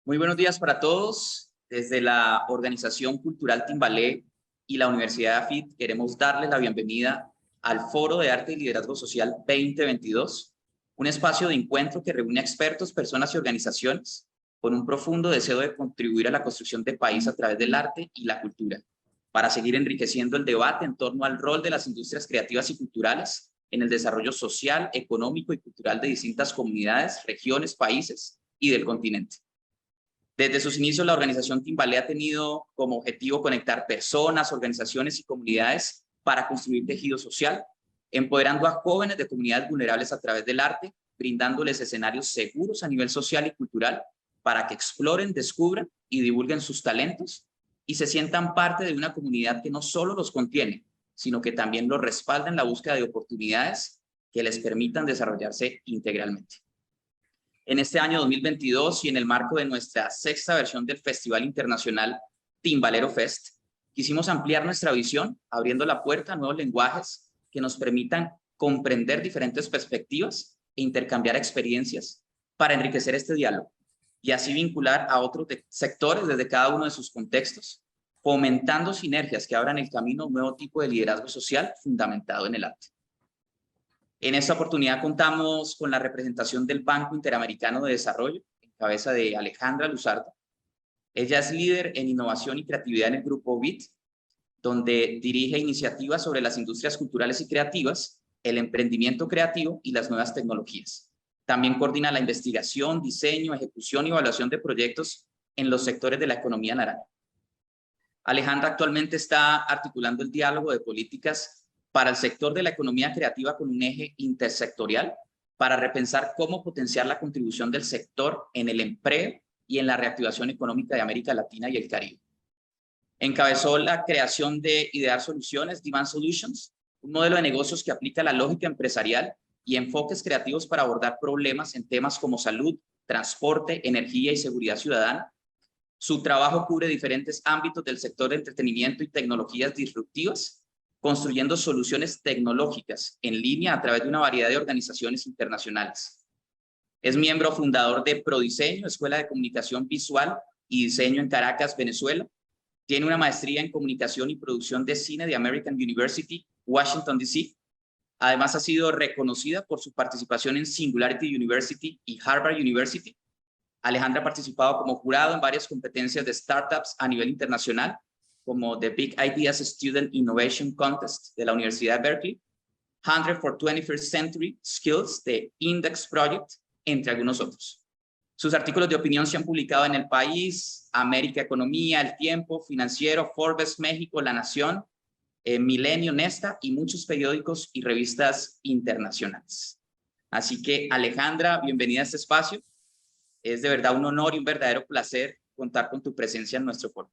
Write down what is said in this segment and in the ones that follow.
Muy buenos días para todos. Desde la Organización Cultural Timbalé y la Universidad de AFIT queremos darles la bienvenida al Foro de Arte y Liderazgo Social 2022, un espacio de encuentro que reúne a expertos, personas y organizaciones con un profundo deseo de contribuir a la construcción del país a través del arte y la cultura, para seguir enriqueciendo el debate en torno al rol de las industrias creativas y culturales en el desarrollo social, económico y cultural de distintas comunidades, regiones, países y del continente. Desde sus inicios, la organización Timbalé ha tenido como objetivo conectar personas, organizaciones y comunidades para construir tejido social, empoderando a jóvenes de comunidades vulnerables a través del arte, brindándoles escenarios seguros a nivel social y cultural para que exploren, descubran y divulguen sus talentos y se sientan parte de una comunidad que no solo los contiene, sino que también los respalda en la búsqueda de oportunidades que les permitan desarrollarse integralmente. En este año 2022 y en el marco de nuestra sexta versión del Festival Internacional Timbalero Fest, quisimos ampliar nuestra visión, abriendo la puerta a nuevos lenguajes que nos permitan comprender diferentes perspectivas e intercambiar experiencias para enriquecer este diálogo y así vincular a otros sectores desde cada uno de sus contextos, fomentando sinergias que abran el camino a un nuevo tipo de liderazgo social fundamentado en el arte. En esta oportunidad contamos con la representación del Banco Interamericano de Desarrollo, en cabeza de Alejandra Luzardo. Ella es líder en innovación y creatividad en el grupo BIT, donde dirige iniciativas sobre las industrias culturales y creativas, el emprendimiento creativo y las nuevas tecnologías. También coordina la investigación, diseño, ejecución y evaluación de proyectos en los sectores de la economía naranja. Alejandra actualmente está articulando el diálogo de políticas para el sector de la economía creativa con un eje intersectorial para repensar cómo potenciar la contribución del sector en el empleo y en la reactivación económica de América Latina y el Caribe. Encabezó la creación de Idear Soluciones, Demand Solutions, un modelo de negocios que aplica la lógica empresarial y enfoques creativos para abordar problemas en temas como salud, transporte, energía y seguridad ciudadana. Su trabajo cubre diferentes ámbitos del sector de entretenimiento y tecnologías disruptivas, construyendo soluciones tecnológicas en línea a través de una variedad de organizaciones internacionales. Es miembro fundador de Prodiseño, Escuela de Comunicación Visual y Diseño en Caracas, Venezuela. Tiene una maestría en Comunicación y Producción de Cine de American University, Washington, D.C. Además, ha sido reconocida por su participación en Singularity University y Harvard University. Alejandra ha participado como jurado en varias competencias de startups a nivel internacional, como The Big Ideas Student Innovation Contest de la Universidad de Berkeley, 100 for 21st Century Skills de Index Project, entre algunos otros. Sus artículos de opinión se han publicado en El País, América Economía, El Tiempo, Financiero, Forbes, México, La Nación, Milenio, Nesta y muchos periódicos y revistas internacionales. Así que, Alejandra, bienvenida a este espacio. Es de verdad un honor y un verdadero placer contar con tu presencia en nuestro foro.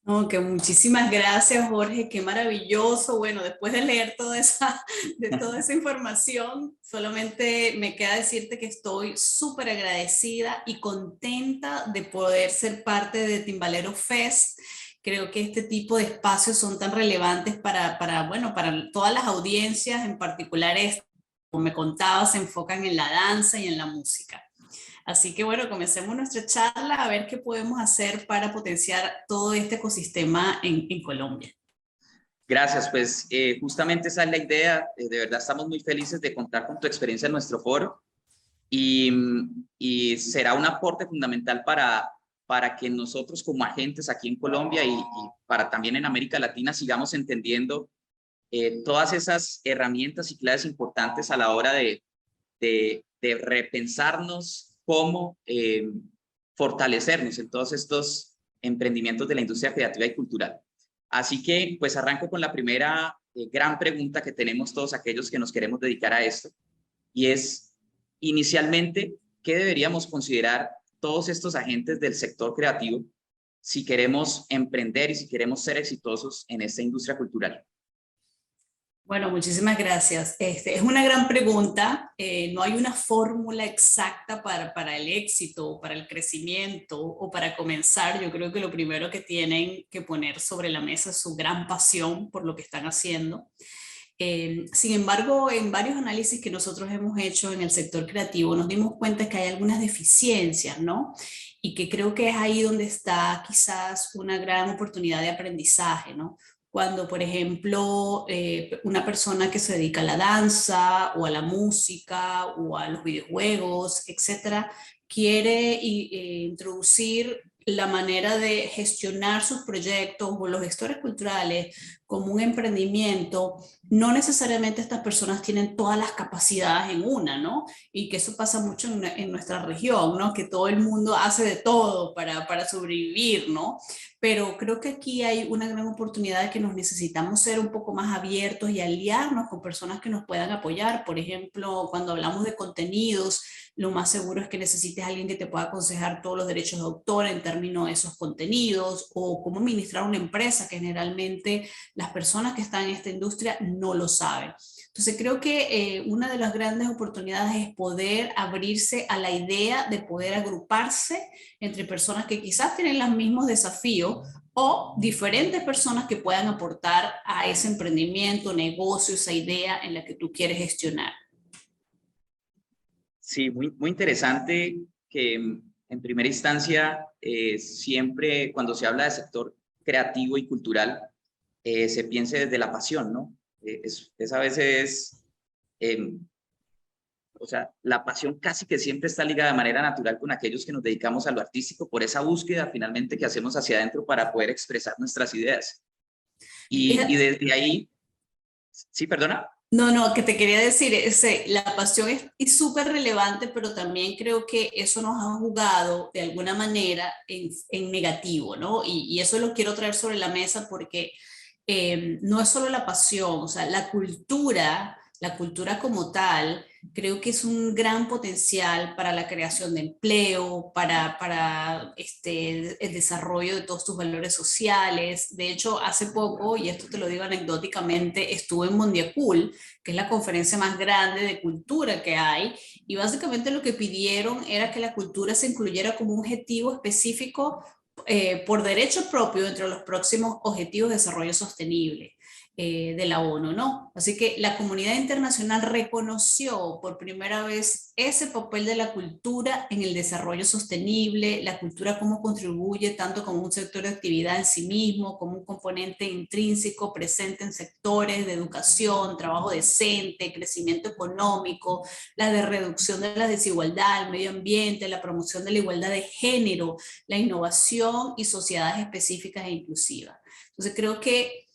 No, que muchísimas gracias, Jorge, qué maravilloso. Bueno, después de leer toda esa información, solamente me queda decirte que estoy súper agradecida y contenta de poder ser parte de Timbalero Fest. Creo que este tipo de espacios son tan relevantes para todas las audiencias, en particular como me contaba, se enfocan en la danza y en la música. Así que bueno, comencemos nuestra charla a ver qué podemos hacer para potenciar todo este ecosistema en Colombia. Gracias, pues justamente esa es la idea. De verdad estamos muy felices de contar con tu experiencia en nuestro foro y será un aporte fundamental para que nosotros como agentes aquí en Colombia y para también en América Latina sigamos entendiendo todas esas herramientas y claves importantes a la hora de repensarnos cómo fortalecernos en todos estos emprendimientos de la industria creativa y cultural. Así que pues arranco con la primera gran pregunta que tenemos todos aquellos que nos queremos dedicar a esto, y es inicialmente, ¿qué deberíamos considerar todos estos agentes del sector creativo si queremos emprender y si queremos ser exitosos en esta industria cultural? Bueno, muchísimas gracias. Es una gran pregunta. No hay una fórmula exacta para el éxito, para el crecimiento o para comenzar. Yo creo que lo primero que tienen que poner sobre la mesa es su gran pasión por lo que están haciendo. Sin embargo, en varios análisis que nosotros hemos hecho en el sector creativo, nos dimos cuenta que hay algunas deficiencias, ¿no? y que creo que es ahí donde está quizás una gran oportunidad de aprendizaje, ¿no? Cuando, por ejemplo, una persona que se dedica a la danza o a la música o a los videojuegos, etcétera, quiere introducir la manera de gestionar sus proyectos o los gestores culturales como un emprendimiento, no necesariamente estas personas tienen todas las capacidades en una, ¿no? Y que eso pasa mucho en nuestra región, ¿no? Que todo el mundo hace de todo para sobrevivir, ¿no? Pero creo que aquí hay una gran oportunidad de que nos necesitamos ser un poco más abiertos y aliarnos con personas que nos puedan apoyar. Por ejemplo, cuando hablamos de contenidos, lo más seguro es que necesites a alguien que te pueda aconsejar todos los derechos de autor en términos de esos contenidos o cómo administrar una empresa, que generalmente las personas que están en esta industria no lo saben. Entonces creo que una de las grandes oportunidades es poder abrirse a la idea de poder agruparse entre personas que quizás tienen los mismos desafíos o diferentes personas que puedan aportar a ese emprendimiento, negocio, esa idea en la que tú quieres gestionar. Sí, muy interesante que en primera instancia siempre cuando se habla de sector creativo y cultural se piense desde la pasión, ¿no? A veces, o sea, la pasión casi que siempre está ligada de manera natural con aquellos que nos dedicamos a lo artístico por esa búsqueda finalmente que hacemos hacia adentro para poder expresar nuestras ideas. Y desde ahí, sí, perdona. No, que te quería decir, la pasión es súper relevante, pero también creo que eso nos ha jugado de alguna manera en negativo, ¿no? Y eso lo quiero traer sobre la mesa porque no es solo la pasión, o sea, la cultura como tal, creo que es un gran potencial para la creación de empleo, para el desarrollo de todos tus valores sociales. De hecho, hace poco, y esto te lo digo anecdóticamente, estuve en Mondiacult, que es la conferencia más grande de cultura que hay, y básicamente lo que pidieron era que la cultura se incluyera como un objetivo específico por derecho propio entre los próximos Objetivos de Desarrollo Sostenible de la ONU, ¿no? Así que la comunidad internacional reconoció por primera vez ese papel de la cultura en el desarrollo sostenible, la cultura cómo contribuye tanto como un sector de actividad en sí mismo, como un componente intrínseco presente en sectores de educación, trabajo decente, crecimiento económico, la de reducción de la desigualdad, el medio ambiente, la promoción de la igualdad de género, la innovación y sociedades específicas e inclusivas. Entonces creo que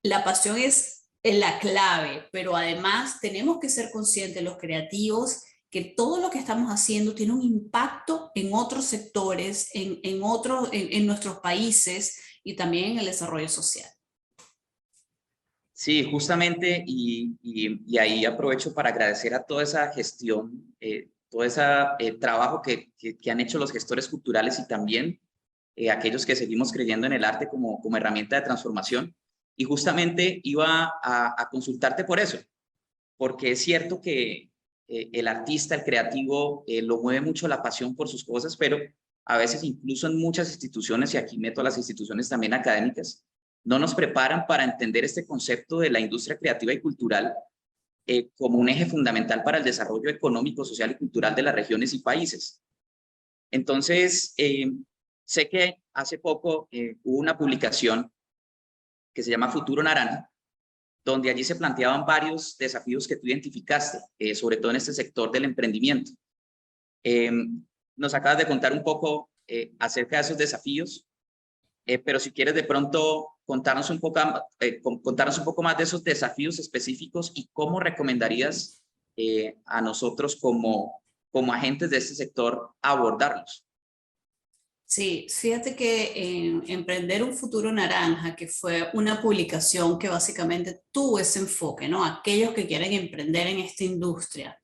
la pasión es la clave, pero además tenemos que ser conscientes los creativos que todo lo que estamos haciendo tiene un impacto en otros sectores, en nuestros países y también en el desarrollo social. Sí, justamente, y ahí aprovecho para agradecer a toda esa gestión, todo ese trabajo que han hecho los gestores culturales y también aquellos que seguimos creyendo en el arte como herramienta de transformación. Y justamente iba a consultarte por eso, porque es cierto que el artista, el creativo, lo mueve mucho la pasión por sus cosas, pero a veces incluso en muchas instituciones, y aquí meto a las instituciones también académicas, no nos preparan para entender este concepto de la industria creativa y cultural como un eje fundamental para el desarrollo económico, social y cultural de las regiones y países. Entonces, sé que hace poco hubo una publicación que se llama Futuro Naranja, donde allí se planteaban varios desafíos que tú identificaste, sobre todo en este sector del emprendimiento. Nos acabas de contar un poco acerca de esos desafíos, pero si quieres de pronto contarnos un poco más de esos desafíos específicos y cómo recomendarías a nosotros como agentes de este sector abordarlos. Sí, fíjate que en Emprender un Futuro Naranja, que fue una publicación que básicamente tuvo ese enfoque, ¿no? Aquellos que quieren emprender en esta industria,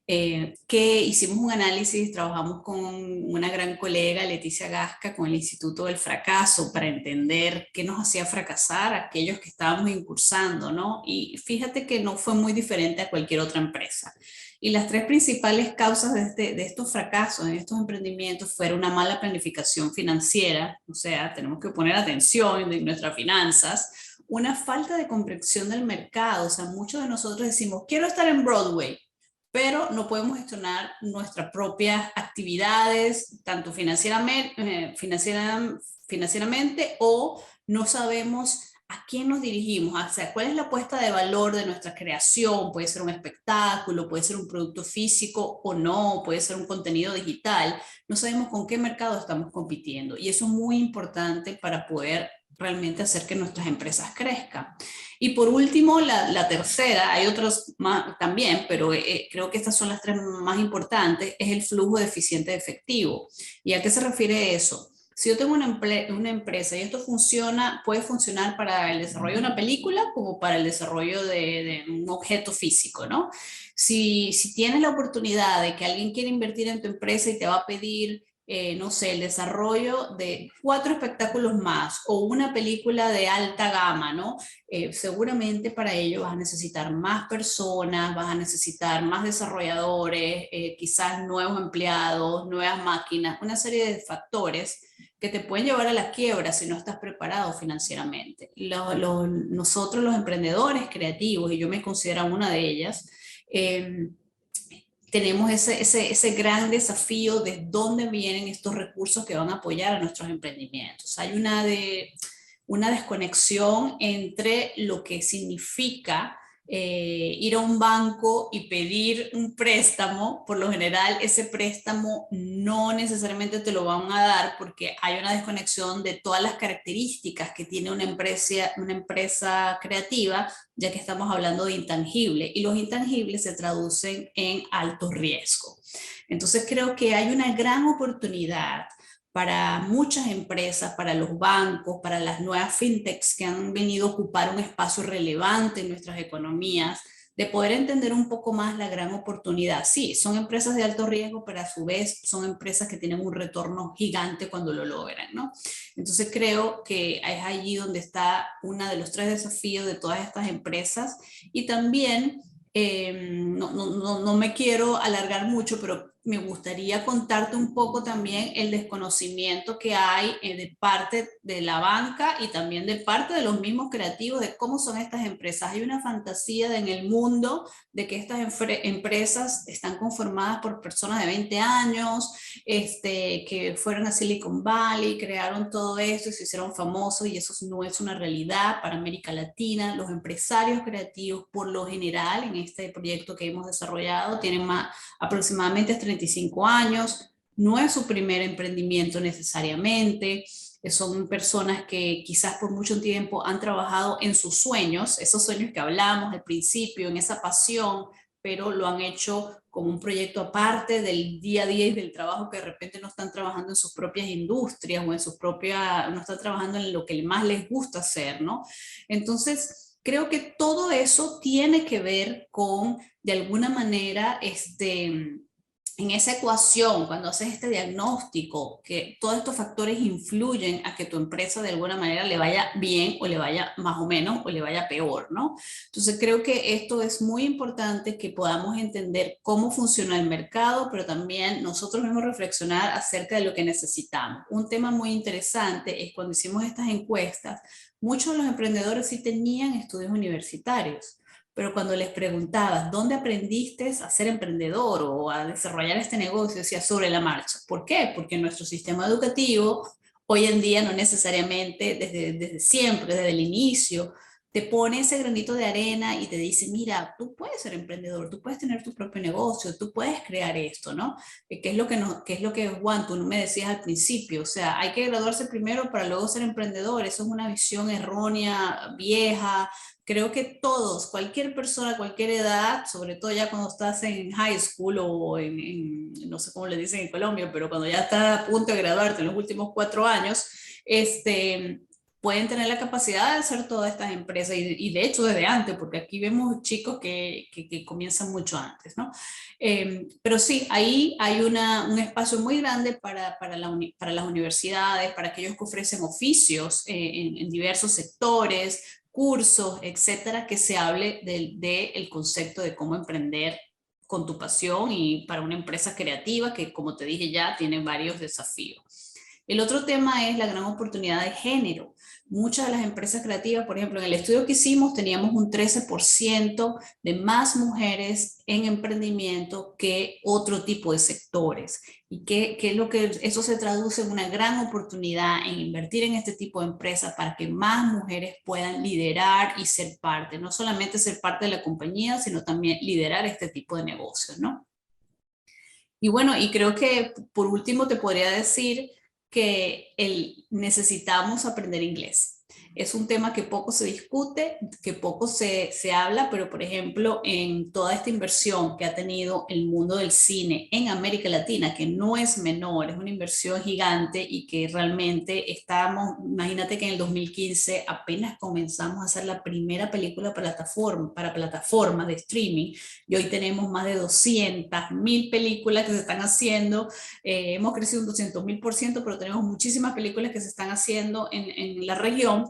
que hicimos un análisis, trabajamos con una gran colega, Leticia Gasca, con el Instituto del Fracaso, para entender qué nos hacía fracasar a aquellos que estábamos incursando, ¿no? Y fíjate que no fue muy diferente a cualquier otra empresa. Y las tres principales causas de estos fracasos, en estos emprendimientos, fueron una mala planificación financiera, o sea, tenemos que poner atención en nuestras finanzas, una falta de comprensión del mercado, o sea, muchos de nosotros decimos, quiero estar en Broadway, pero no podemos gestionar nuestras propias actividades, tanto financieramente o no sabemos a quién nos dirigimos, o sea, cuál es la apuesta de valor de nuestra creación. Puede ser un espectáculo, puede ser un producto físico o no, puede ser un contenido digital. No sabemos con qué mercado estamos compitiendo y eso es muy importante para poder realmente hacer que nuestras empresas crezcan. Y por último, la tercera, hay otras más también, pero creo que estas son las tres más importantes, es el flujo de eficiente de efectivo. ¿Y a qué se refiere eso? Si yo tengo una empresa y esto funciona, puede funcionar para el desarrollo de una película como para el desarrollo de un objeto físico, ¿no? Si tienes la oportunidad de que alguien quiere invertir en tu empresa y te va a pedir, no sé, el desarrollo de 4 espectáculos más o una película de alta gama, ¿no? Seguramente para ello vas a necesitar más personas, vas a necesitar más desarrolladores, quizás nuevos empleados, nuevas máquinas, una serie de factores que te pueden llevar a la quiebra si no estás preparado financieramente. Nosotros los emprendedores creativos, y yo me considero una de ellas, tenemos ese gran desafío de dónde vienen estos recursos que van a apoyar a nuestros emprendimientos. Hay una desconexión entre lo que significa ir a un banco y pedir un préstamo. Por lo general ese préstamo no necesariamente te lo van a dar porque hay una desconexión de todas las características que tiene una empresa creativa, ya que estamos hablando de intangibles y los intangibles se traducen en alto riesgo. Entonces creo que hay una gran oportunidad para muchas empresas, para los bancos, para las nuevas fintechs que han venido a ocupar un espacio relevante en nuestras economías, de poder entender un poco más la gran oportunidad. Sí, son empresas de alto riesgo, pero a su vez son empresas que tienen un retorno gigante cuando lo logran, ¿no? Entonces creo que es allí donde está uno de los 3 desafíos de todas estas empresas. Y también, no me quiero alargar mucho, pero me gustaría contarte un poco también el desconocimiento que hay de parte de la banca y también de parte de los mismos creativos de cómo son estas empresas. Hay una fantasía en el mundo de que estas empresas están conformadas por personas de 20 años, que fueron a Silicon Valley, crearon todo esto y se hicieron famosos, y eso no es una realidad para América Latina. Los empresarios creativos, por lo general, en este proyecto que hemos desarrollado, tienen aproximadamente 35 años, no es su primer emprendimiento necesariamente, son personas que quizás por mucho tiempo han trabajado en sus sueños, esos sueños que hablamos al principio, en esa pasión, pero lo han hecho como un proyecto aparte del día a día y del trabajo, que de repente no están trabajando en sus propias industrias o en sus propias, no están trabajando en lo que más les gusta hacer, ¿no? Entonces, creo que todo eso tiene que ver con, de alguna manera, en esa ecuación, cuando haces este diagnóstico, que todos estos factores influyen a que tu empresa de alguna manera le vaya bien o le vaya más o menos o le vaya peor, ¿no? Entonces creo que esto es muy importante, que podamos entender cómo funciona el mercado, pero también nosotros mismos reflexionar acerca de lo que necesitamos. Un tema muy interesante es cuando hicimos estas encuestas, muchos de los emprendedores sí tenían estudios universitarios, pero cuando les preguntabas, ¿dónde aprendiste a ser emprendedor o a desarrollar este negocio? Decía, sobre la marcha. ¿Por qué? Porque nuestro sistema educativo hoy en día no necesariamente, desde siempre, desde el inicio, te pone ese granito de arena y te dice, mira, tú puedes ser emprendedor, tú puedes tener tu propio negocio, tú puedes crear esto, ¿no? ¿Qué es lo que, qué es lo que, Juan, tú me decías al principio? O sea, hay que graduarse primero para luego ser emprendedor. Eso es una visión errónea, vieja. Creo que todos, cualquier persona, cualquier edad, sobre todo ya cuando estás en high school o no sé cómo le dicen en Colombia, pero cuando ya estás a punto de graduarte en los últimos 4 años, pueden tener la capacidad de hacer todas estas empresas y de hecho desde antes, porque aquí vemos chicos que comienzan mucho antes, ¿no? Pero sí, ahí hay un espacio muy grande para las universidades, para aquellos que ofrecen oficios en diversos sectores, cursos, etcétera, que se hable del concepto de cómo emprender con tu pasión y para una empresa creativa que, como te dije ya, tiene varios desafíos. El otro tema es la gran oportunidad de género. Muchas de las empresas creativas, por ejemplo, en el estudio que hicimos teníamos un 13% de más mujeres en emprendimiento que otro tipo de sectores. ¿Y qué es lo que eso se traduce en una gran oportunidad en invertir en este tipo de empresas para que más mujeres puedan liderar y ser parte, no solamente ser parte de la compañía, sino también liderar este tipo de negocios, ¿no? Y bueno, y creo que por último te podría decir que necesitamos aprender inglés. Es un tema que poco se discute, que poco se habla, pero por ejemplo, en toda esta inversión que ha tenido el mundo del cine en América Latina, que no es menor, es una inversión gigante y que realmente estamos, imagínate que en el 2015 apenas comenzamos a hacer la primera película para plataforma de streaming y hoy tenemos más de 200.000 películas que se están haciendo. Hemos crecido un 200.000%, pero tenemos muchísimas películas que se están haciendo en la región.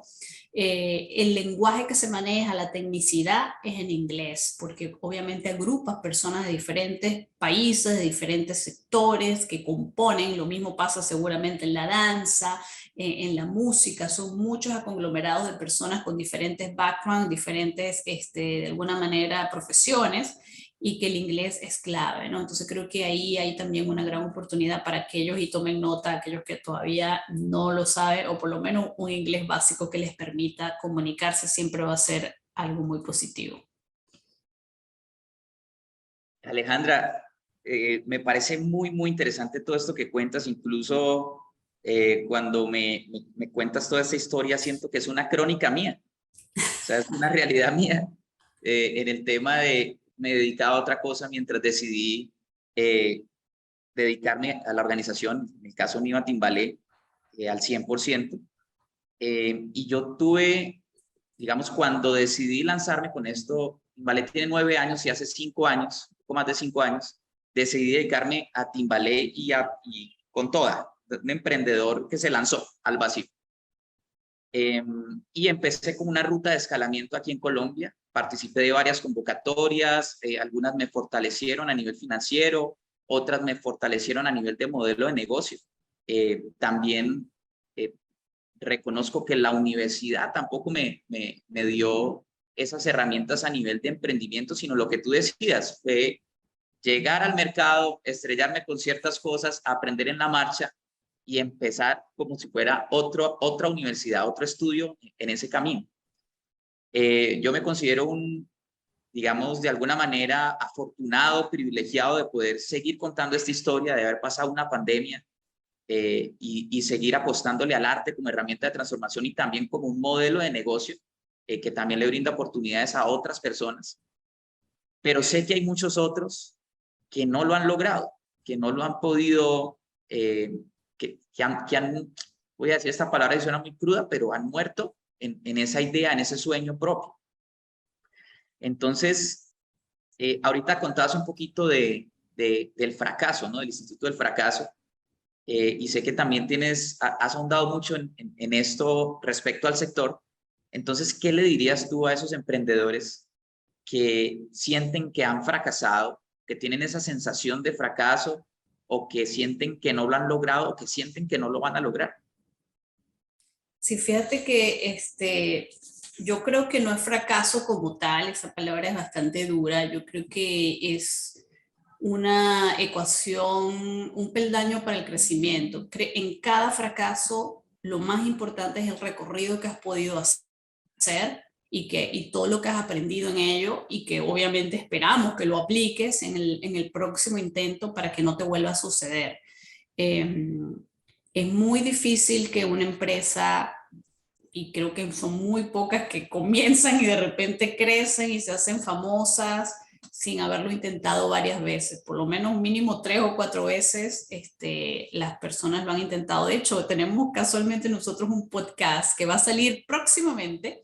El lenguaje que se maneja, la tecnicidad es en inglés, porque obviamente agrupa personas de diferentes países, de diferentes sectores que componen, lo mismo pasa seguramente en la danza, en la música, son muchos conglomerados de personas con diferentes backgrounds, diferentes, de alguna manera, profesiones, y que el inglés es clave, ¿no? Entonces creo que ahí hay también una gran oportunidad para aquellos, y tomen nota, aquellos que todavía no lo saben, o por lo menos un inglés básico que les permita comunicarse siempre va a ser algo muy positivo. Alejandra, me parece muy, muy interesante todo esto que cuentas, incluso cuando me cuentas toda esta historia, siento que es una crónica mía, o sea, es una realidad mía. En el tema de me dedicaba a otra cosa mientras decidí eh, dedicarme a la organización, en el caso mío a Timbalé, al 100%. Y yo tuve, digamos, cuando decidí lanzarme con esto, Timbalé tiene 9 años y hace 5 años, un poco más de 5 años, decidí dedicarme a Timbalé y con toda, un emprendedor que se lanzó al vacío. Y empecé con una ruta de escalamiento aquí en Colombia. Participé de varias convocatorias, algunas me fortalecieron a nivel financiero, otras me fortalecieron a nivel de modelo de negocio. También reconozco que la universidad tampoco me dio esas herramientas a nivel de emprendimiento, sino lo que tú decías fue llegar al mercado, estrellarme con ciertas cosas, aprender en la marcha y empezar como si fuera otra universidad, otro estudio en ese camino. Yo me considero digamos, de alguna manera afortunado, privilegiado de poder seguir contando esta historia, de haber pasado una pandemia y seguir apostándole al arte como herramienta de transformación y también como un modelo de negocio que también le brinda oportunidades a otras personas. Pero sé que hay muchos otros que no lo han logrado, que no lo han podido, que han, voy a decir esta palabra que suena muy cruda, pero han muerto en esa idea, en ese sueño propio. Entonces, ahorita contabas un poquito del fracaso, ¿no? Del Instituto del Fracaso. Y sé que también has ahondado mucho en esto respecto al sector. Entonces, ¿qué le dirías tú a esos emprendedores que sienten que han fracasado, que tienen esa sensación de fracaso o que sienten que no lo han logrado o que sienten que no lo van a lograr? Sí, fíjate que yo creo que no es fracaso como tal, esa palabra es bastante dura, yo creo que es una ecuación, un peldaño para el crecimiento. En cada fracaso, lo más importante es el recorrido que has podido hacer y todo lo que has aprendido en ello y que obviamente esperamos que lo apliques en el próximo intento para que no te vuelva a suceder. Es muy difícil que una empresa, y creo que son muy pocas que comienzan y de repente crecen y se hacen famosas sin haberlo intentado varias veces, por lo menos mínimo 3 o 4 veces, las personas lo han intentado. De hecho, tenemos casualmente nosotros un podcast que va a salir próximamente,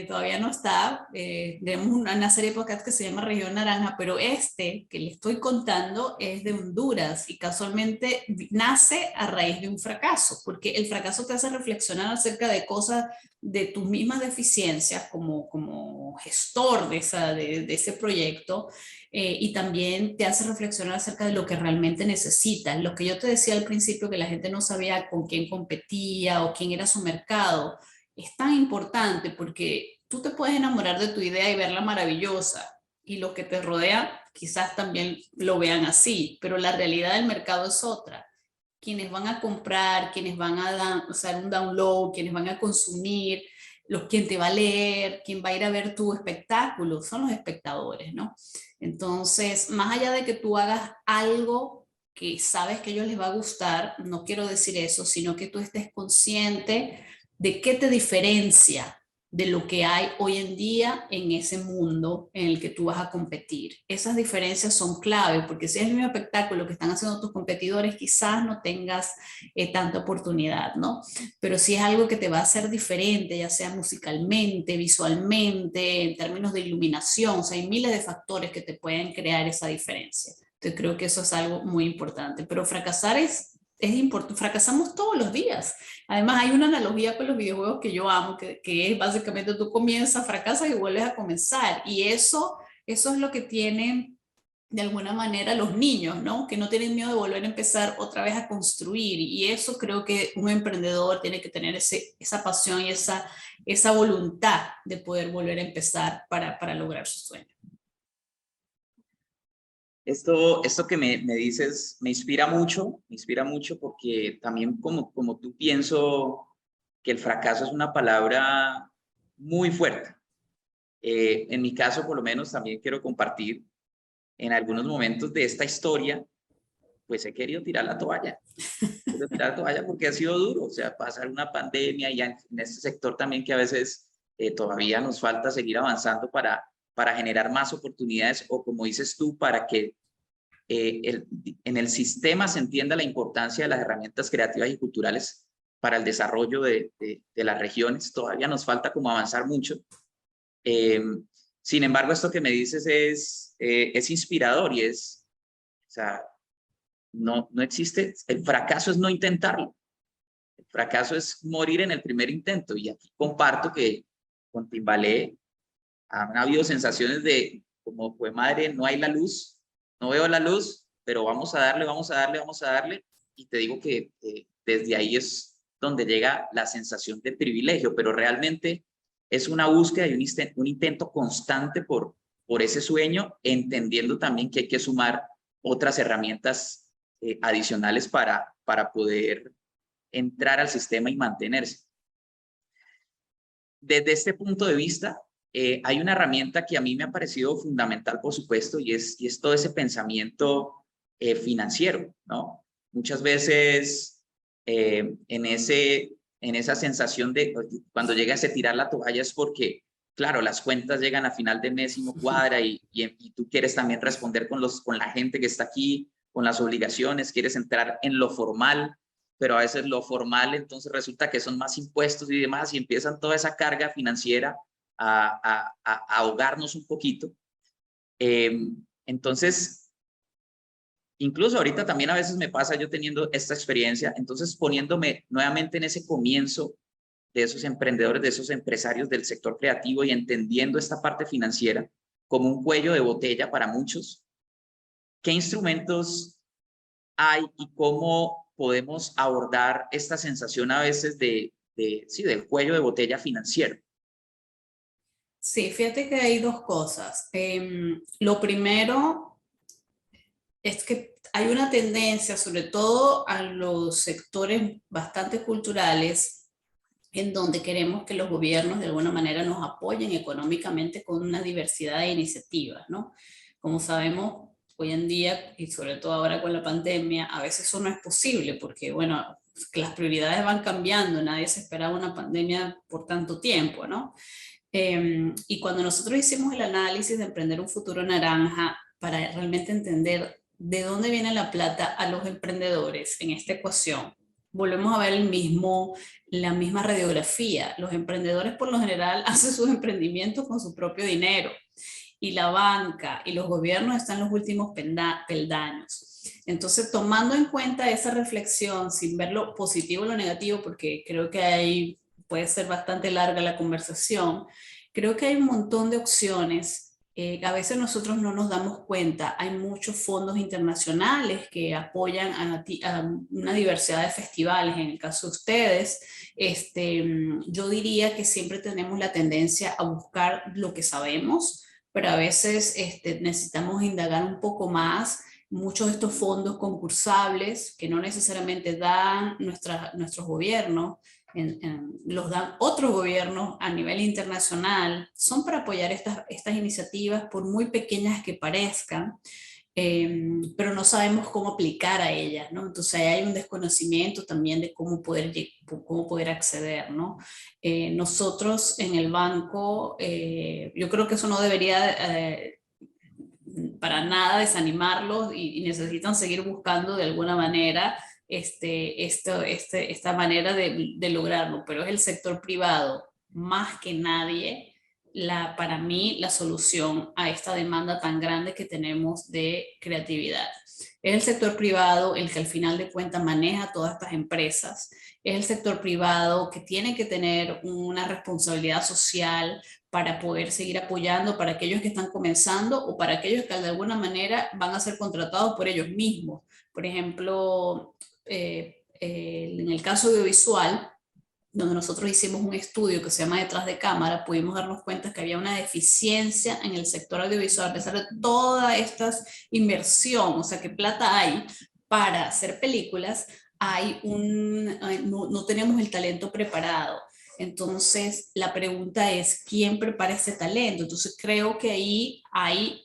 todavía no está, tenemos una serie de podcasts que se llama Región Naranja, pero que le estoy contando es de Honduras y casualmente nace a raíz de un fracaso, porque el fracaso te hace reflexionar acerca de cosas, de tus mismas deficiencias como gestor de ese proyecto, proyecto y también te hace reflexionar acerca de lo que realmente necesitas. Lo que yo te decía al principio, que la gente no sabía con quién competía o quién era su mercado, es tan importante porque tú te puedes enamorar de tu idea y verla maravillosa y los que te rodean quizás también lo vean así, pero la realidad del mercado es otra. Quienes van a comprar, quienes van a hacer un download, quienes van a consumir, quien te va a leer, quien va a ir a ver tu espectáculo, son los espectadores, ¿no? Entonces, más allá de que tú hagas algo que sabes que a ellos les va a gustar, no quiero decir eso, sino que tú estés consciente de qué te diferencia de lo que hay hoy en día en ese mundo en el que tú vas a competir. Esas diferencias son clave, porque si es el mismo espectáculo que están haciendo tus competidores, quizás no tengas tanta oportunidad, ¿no? Pero si es algo que te va a hacer diferente, ya sea musicalmente, visualmente, en términos de iluminación, o sea, hay miles de factores que te pueden crear esa diferencia. Entonces creo que eso es algo muy importante, pero fracasar es importante, fracasamos todos los días. Además hay una analogía con los videojuegos que yo amo, que es básicamente tú comienzas, fracasas y vuelves a comenzar, y eso es lo que tienen de alguna manera los niños, ¿no? Que no tienen miedo de volver a empezar otra vez a construir, y eso creo que un emprendedor tiene que tener esa pasión y esa voluntad de poder volver a empezar para lograr su sueño. Esto que me dices me inspira mucho porque también como tú pienso que el fracaso es una palabra muy fuerte. En mi caso, por lo menos, también quiero compartir en algunos momentos de esta historia, pues he querido tirar la toalla. Quiero tirar la toalla porque ha sido duro, o sea, pasar una pandemia y en este sector también que a veces todavía nos falta seguir avanzando para generar más oportunidades o, como dices tú, para que en el sistema se entienda la importancia de las herramientas creativas y culturales para el desarrollo de las regiones. Todavía nos falta como avanzar mucho. Sin embargo, esto que me dices es inspirador y o sea, no existe, el fracaso es no intentarlo. El fracaso es morir en el primer intento, y aquí comparto que con Timbalé han habido sensaciones de como, pues madre, no hay la luz, no veo la luz, pero vamos a darle, vamos a darle, vamos a darle, y te digo que desde ahí es donde llega la sensación de privilegio, pero realmente es una búsqueda y un intento constante por ese sueño, entendiendo también que hay que sumar otras herramientas adicionales para poder entrar al sistema y mantenerse. Desde este punto de vista, hay una herramienta que a mí me ha parecido fundamental, por supuesto, y es todo ese pensamiento financiero, ¿no? Muchas veces en esa sensación de cuando llega ese tirar la toalla es porque, claro, las cuentas llegan a final de mes y no cuadra, y tú quieres también responder con la gente que está aquí, con las obligaciones, quieres entrar en lo formal, pero a veces lo formal entonces resulta que son más impuestos y demás, y empiezan toda esa carga financiera a ahogarnos un poquito. Entonces, incluso ahorita también a veces me pasa yo teniendo esta experiencia, entonces poniéndome nuevamente en ese comienzo de esos emprendedores, de esos empresarios del sector creativo, y entendiendo esta parte financiera como un cuello de botella para muchos. ¿Qué instrumentos hay y cómo podemos abordar esta sensación a veces sí, del cuello de botella financiero? Sí, fíjate que hay dos cosas. Lo primero es que hay una tendencia, sobre todo a los sectores bastante culturales, en donde queremos que los gobiernos de alguna manera nos apoyen económicamente con una diversidad de iniciativas, ¿no? Como sabemos, hoy en día, y sobre todo ahora con la pandemia, a veces eso no es posible porque, bueno, las prioridades van cambiando, nadie se esperaba una pandemia por tanto tiempo, ¿no? Y cuando nosotros hicimos el análisis de Emprender un Futuro Naranja, para realmente entender de dónde viene la plata a los emprendedores en esta ecuación, volvemos a ver la misma radiografía. Los emprendedores por lo general hacen sus emprendimientos con su propio dinero, y la banca y los gobiernos están en los últimos peldaños. Entonces, tomando en cuenta esa reflexión, sin ver lo positivo o lo negativo, porque creo que ahí puede ser bastante larga la conversación, creo que hay un montón de opciones A veces nosotros no nos damos cuenta, hay muchos fondos internacionales que apoyan a una diversidad de festivales. En el caso de ustedes, yo diría que siempre tenemos la tendencia a buscar lo que sabemos, pero a veces necesitamos indagar un poco más. Muchos de estos fondos concursables que no necesariamente dan nuestros gobiernos, los dan otros gobiernos a nivel internacional, son para apoyar estas iniciativas por muy pequeñas que parezcan, pero no sabemos cómo aplicar a ellas, ¿no? Entonces ahí hay un desconocimiento también de cómo poder acceder, ¿no? Nosotros en el banco, yo creo que eso no debería para nada desanimarlos y necesitan seguir buscando de alguna manera esta manera de lograrlo, pero es el sector privado más que nadie para mí la solución a esta demanda tan grande que tenemos de creatividad. Es el sector privado el que al final de cuentas maneja todas estas empresas, es el sector privado que tiene que tener una responsabilidad social para poder seguir apoyando para aquellos que están comenzando o para aquellos que de alguna manera van a ser contratados por ellos mismos. Por ejemplo, en el caso audiovisual, donde nosotros hicimos un estudio que se llama Detrás de Cámara, pudimos darnos cuenta que había una deficiencia en el sector audiovisual, a pesar de toda esta inversión, o sea, que plata hay para hacer películas, no tenemos el talento preparado. Entonces, la pregunta es, ¿quién prepara este talento? Entonces, creo que ahí hay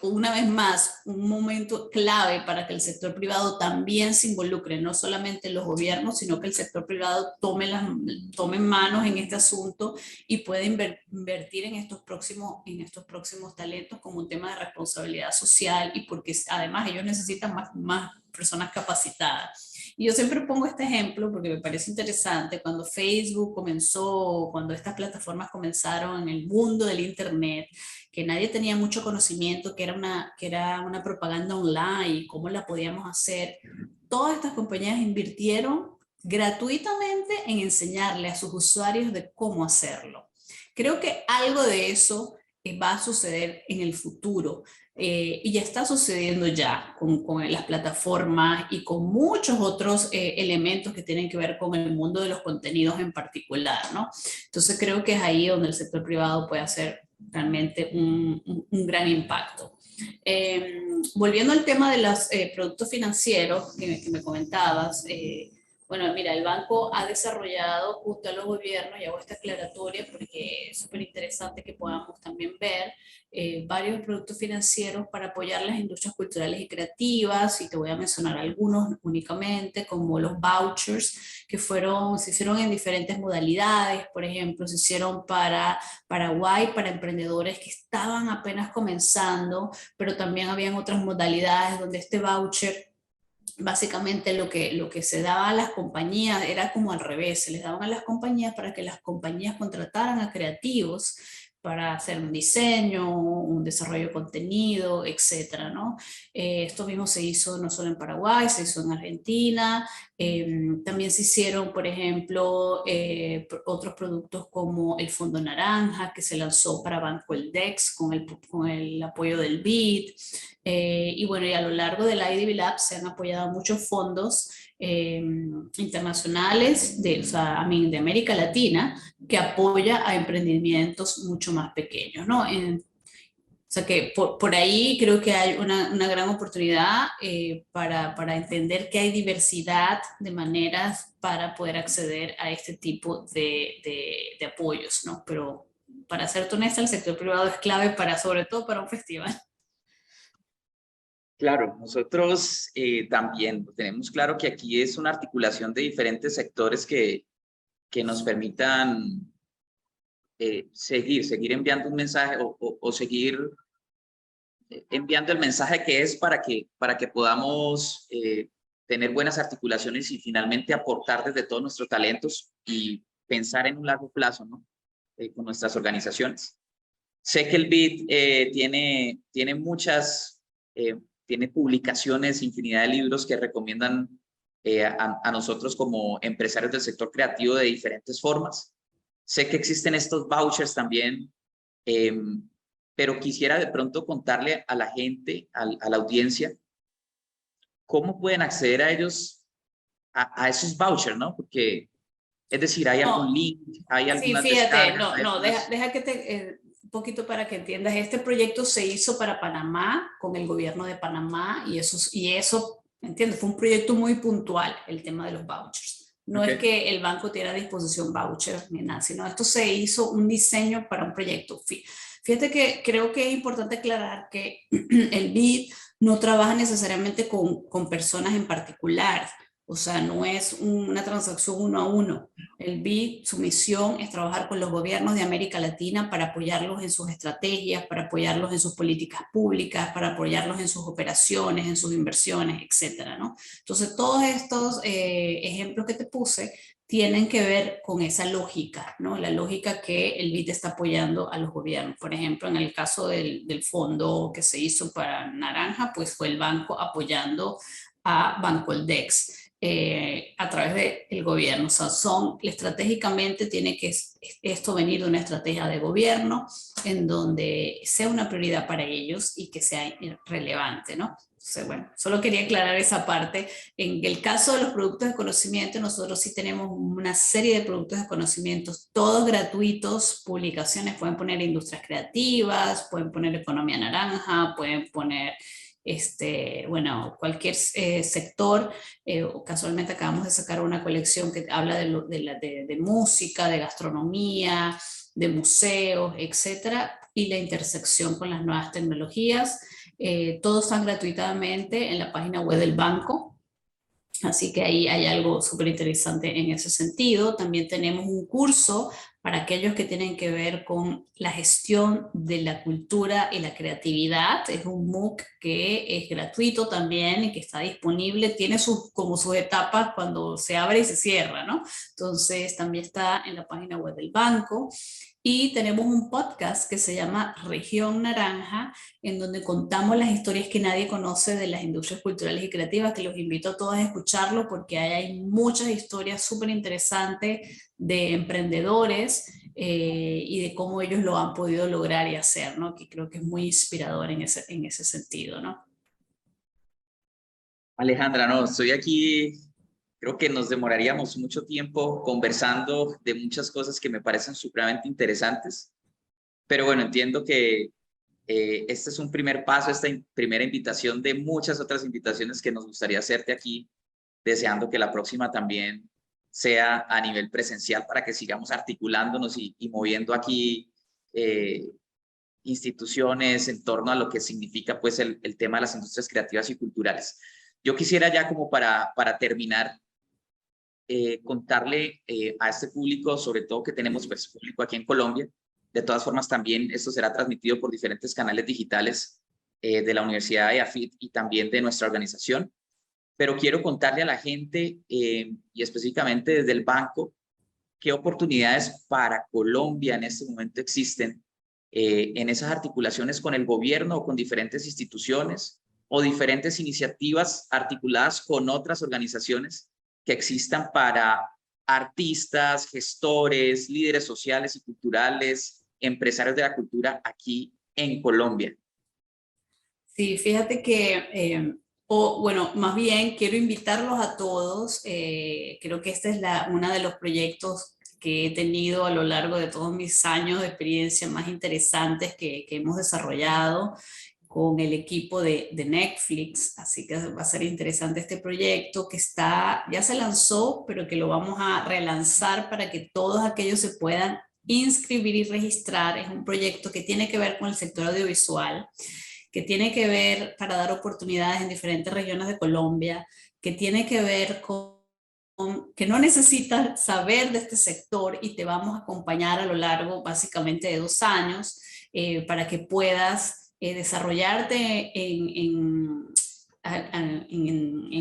una vez más, un momento clave para que el sector privado también se involucre, no solamente los gobiernos, sino que el sector privado tome manos en este asunto y pueda invertir en estos próximos talentos como un tema de responsabilidad social y porque además ellos necesitan más personas capacitadas. Y yo siempre pongo este ejemplo porque me parece interesante. Cuando Facebook comenzó, cuando estas plataformas comenzaron en el mundo del Internet, que nadie tenía mucho conocimiento, que era una propaganda online y cómo la podíamos hacer, todas estas compañías invirtieron gratuitamente en enseñarle a sus usuarios de cómo hacerlo. Creo que algo de eso va a suceder en el futuro. Y ya está sucediendo ya con las plataformas y con muchos otros elementos que tienen que ver con el mundo de los contenidos en particular, ¿no? Entonces creo que es ahí donde el sector privado puede hacer realmente un gran impacto. Volviendo al tema de los productos financieros que me comentabas, bueno, mira, el banco ha desarrollado junto a los gobiernos, y hago esta aclaratoria porque es súper interesante que podamos también ver varios productos financieros para apoyar las industrias culturales y creativas, y te voy a mencionar algunos únicamente, como los vouchers, que se hicieron en diferentes modalidades. Por ejemplo, se hicieron para Paraguay, para emprendedores que estaban apenas comenzando, pero también habían otras modalidades donde este voucher básicamente lo que se daba a las compañías era como al revés, se les daban a las compañías para que las compañías contrataran a creativos para hacer un diseño, un desarrollo de contenido, etcétera, ¿no? Esto mismo se hizo no solo en Paraguay, se hizo en Argentina, también se hicieron, por ejemplo, otros productos como el Fondo Naranja, que se lanzó para Banco El Dex con el apoyo del BID, y bueno, y a lo largo del IDB Lab se han apoyado muchos fondos internacionales de América Latina que apoya a emprendimientos mucho más pequeños, ¿no? O sea que por ahí creo que hay una gran oportunidad para entender que hay diversidad de maneras para poder acceder a este tipo de apoyos, ¿no? Pero para ser honesta, el sector privado es clave sobre todo para un festival. Claro, nosotros también tenemos claro que aquí es una articulación de diferentes sectores que nos permitan seguir enviando un mensaje o seguir enviando el mensaje que es para que podamos tener buenas articulaciones y finalmente aportar desde todos nuestros talentos y pensar en un largo plazo, ¿no? Con nuestras organizaciones. Sé que el BID tiene muchas, tiene publicaciones, infinidad de libros que recomiendan a nosotros como empresarios del sector creativo de diferentes formas. Sé que existen estos vouchers también pero quisiera de pronto contarle a la gente, a la audiencia, cómo pueden acceder a ellos, a esos vouchers, ¿no? Porque, es decir, ¿hay algún No, link? ¿Hay sí, algunas fíjate, descargas? no, ¿Hay no, algunas? deja que te, un poquito para que entiendas, este proyecto se hizo para Panamá, con el gobierno de Panamá, y eso, ¿entiendes? Fue un proyecto muy puntual, el tema de los vouchers. No es Okay. que el banco tiene a disposición vouchers ni nada, sino esto se hizo un diseño para un proyecto. Fíjate que creo que es importante aclarar que el BID no trabaja necesariamente con personas en particular, o sea, no es una transacción uno a uno. El BID, su misión es trabajar con los gobiernos de América Latina para apoyarlos en sus estrategias, para apoyarlos en sus políticas públicas, para apoyarlos en sus operaciones, en sus inversiones, etcétera, ¿no? Entonces, todos estos ejemplos que te puse tienen que ver con esa lógica, ¿no? La lógica que el BID está apoyando a los gobiernos. Por ejemplo, en el caso del fondo que se hizo para Naranja, pues fue el banco apoyando a Bancoldex. A través del gobierno. O sea, estratégicamente tiene que esto venir de una estrategia de gobierno en donde sea una prioridad para ellos y que sea relevante, ¿no? Entonces, bueno, solo quería aclarar esa parte. En el caso de los productos de conocimiento, nosotros sí tenemos una serie de productos de conocimiento, todos gratuitos, publicaciones, pueden poner industrias creativas, pueden poner economía naranja, pueden poner bueno, cualquier sector. Casualmente acabamos de sacar una colección que habla de música, de gastronomía, de museos, etcétera, y la intersección con las nuevas tecnologías. Todos están gratuitamente en la página web del banco. Así que ahí hay algo súper interesante en ese sentido. También tenemos un curso para aquellos que tienen que ver con la gestión de la cultura y la creatividad. Es un MOOC que es gratuito también y que está disponible. Tiene como sus etapas cuando se abre y se cierra, ¿no? Entonces también está en la página web del banco. Y tenemos un podcast que se llama Región Naranja, en donde contamos las historias que nadie conoce de las industrias culturales y creativas, que los invito a todos a escucharlo porque hay muchas historias súper interesantes de emprendedores y de cómo ellos lo han podido lograr y hacer, ¿no? Que creo que es muy inspirador en ese sentido, ¿no? Alejandra, no, estoy aquí, creo que nos demoraríamos mucho tiempo conversando de muchas cosas que me parecen supremamente interesantes, pero bueno, entiendo que este es un primer paso, primera invitación de muchas otras invitaciones que nos gustaría hacerte aquí, deseando que la próxima también sea a nivel presencial para que sigamos articulándonos y moviendo aquí eh, instituciones en torno a lo que significa pues el tema de las industrias creativas y culturales. Yo quisiera ya como para terminar, contarle a este público, sobre todo que tenemos pues, público aquí en Colombia. De todas formas, también esto será transmitido por diferentes canales digitales de la Universidad de AFIT y también de nuestra organización. Pero quiero contarle a la gente y específicamente desde el banco qué oportunidades para Colombia en este momento existen en esas articulaciones con el gobierno o con diferentes instituciones o diferentes iniciativas articuladas con otras organizaciones que existan para artistas, gestores, líderes sociales y culturales, empresarios de la cultura aquí en Colombia. Sí, fíjate que, o bueno, más bien quiero invitarlos a todos. Creo que esta es uno de los proyectos que he tenido a lo largo de todos mis años de experiencia más interesantes que hemos desarrollado con el equipo de Netflix, así que va a ser interesante este proyecto que ya se lanzó, pero que lo vamos a relanzar para que todos aquellos se puedan inscribir y registrar. Es un proyecto que tiene que ver con el sector audiovisual, que tiene que ver para dar oportunidades en diferentes regiones de Colombia, que tiene que ver con que no necesitas saber de este sector y te vamos a acompañar a lo largo básicamente de 2 años para que puedas desarrollarte en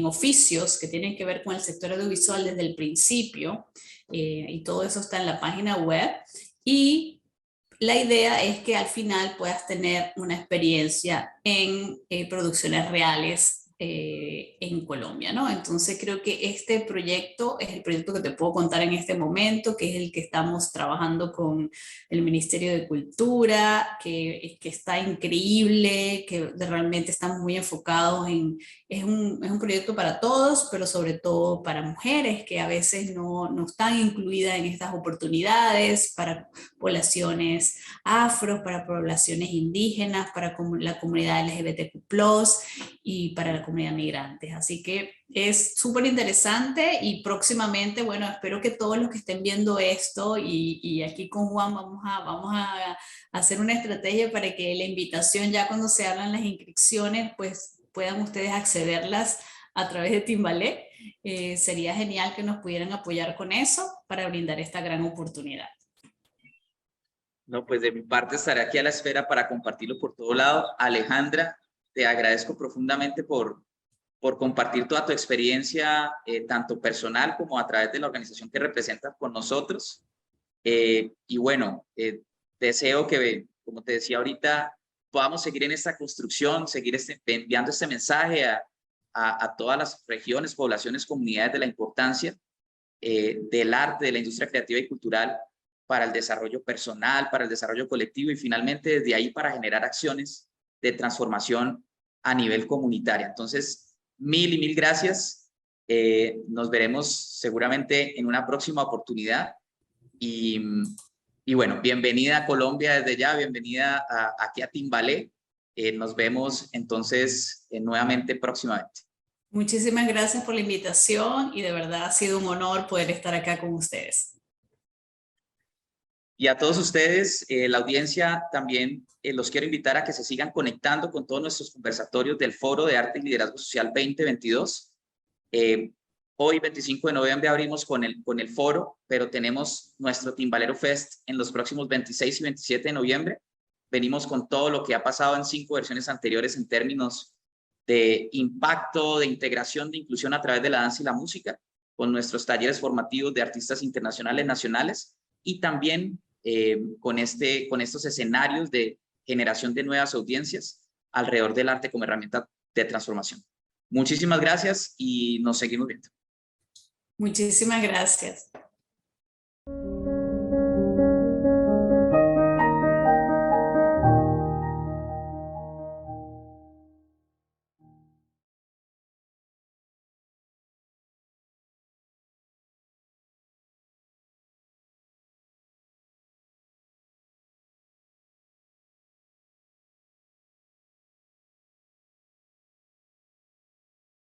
oficios que tienen que ver con el sector audiovisual desde el principio y todo eso está en la página web y la idea es que al final puedas tener una experiencia en producciones reales en Colombia, ¿no? Entonces creo que este proyecto es el proyecto que te puedo contar en este momento, que es el que estamos trabajando con el Ministerio de Cultura, que está increíble, que realmente estamos muy enfocados en, es un proyecto para todos, pero sobre todo para mujeres que a veces no están incluidas en estas oportunidades, para poblaciones afro, para poblaciones indígenas, para la comunidad LGBTQ+, y para la comunidad migrante. Así que es súper interesante y próximamente, bueno, espero que todos los que estén viendo esto y aquí con Juan vamos a hacer una estrategia para que la invitación ya cuando se hagan las inscripciones, pues puedan ustedes accederlas a través de Timbalé. Sería genial que nos pudieran apoyar con eso para brindar esta gran oportunidad. No, pues de mi parte estaré aquí a la espera para compartirlo por todo lado. Alejandra, te agradezco profundamente por compartir toda tu experiencia, tanto personal como a través de la organización que representas con nosotros. Y bueno, deseo que, como te decía ahorita, podamos seguir en esta construcción, seguir enviando este mensaje a todas las regiones, poblaciones, comunidades de la importancia del arte, de la industria creativa y cultural para el desarrollo personal, para el desarrollo colectivo y finalmente desde ahí para generar acciones de transformación a nivel comunitario. Entonces, mil y mil gracias. Nos veremos seguramente en una próxima oportunidad. Y bueno, bienvenida a Colombia desde ya, bienvenida aquí a Timbalé. Nos vemos entonces nuevamente próximamente. Muchísimas gracias por la invitación y de verdad ha sido un honor poder estar acá con ustedes. Y a todos ustedes, la audiencia, también los quiero invitar a que se sigan conectando con todos nuestros conversatorios del Foro de Arte y Liderazgo Social 2022. Hoy, 25 de noviembre, abrimos con el foro, pero tenemos nuestro Timbalero Fest en los próximos 26 y 27 de noviembre. Venimos con todo lo que ha pasado en 5 versiones anteriores en términos de impacto, de integración, de inclusión a través de la danza y la música, con nuestros talleres formativos de artistas internacionales, nacionales, y también con estos escenarios de generación de nuevas audiencias alrededor del arte como herramienta de transformación. Muchísimas gracias y nos seguimos viendo. Muchísimas gracias.